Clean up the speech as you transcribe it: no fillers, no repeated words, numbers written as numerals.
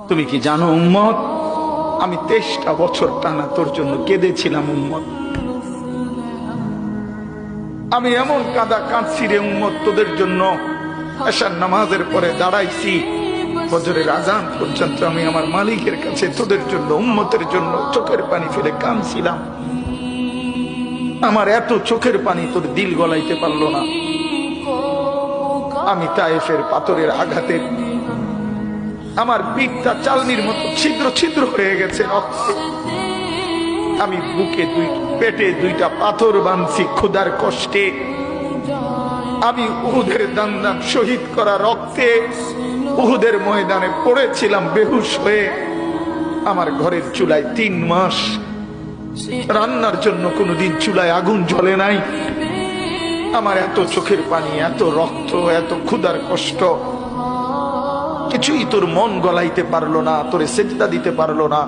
তুমি কি জানো উম্মত, আমি 23টা বছর টানা তোর জন্য কেঁদেছিলাম উম্মত। আমি এমন কাঁদা কাঁদছি রে উম্মত তোদের জন্য। এশার নামাজের পরে দাঁড়াইছি, ফজরের আজান পর্যন্ত আমি আমার মালিকের কাছে তোদের জন্য, উম্মতের জন্য চোখের পানি ফেলে কাঁদছিলাম। আমার এত চোখের পানি তোর দিল গলাইতে পারলো না। আমি তায়েফের পাথরের আঘাতে আমার পিঠটা চালনির মতো ছিদ্র ছিদ্র হয়ে গেছে রক্তে। আমি বুকে পেটে 2টা পাথর বাঁধছি ক্ষুধার কষ্টে। আমি উহুদের দান শহীদ করা রক্তে উহুদের ময়দানে পড়েছিলাম বেহুশ হয়ে। আমার ঘরের চুলায় 3 মাস রান্নার জন্য কোনোদিন চুলায় আগুন জ্বলে নাই। আমার এত চোখের পানি, এত রক্ত, এত ক্ষুধার কষ্ট, কিছুই তোর মন গলাইতে পারলো না, তোরে সেজদা দিতে পারলো না।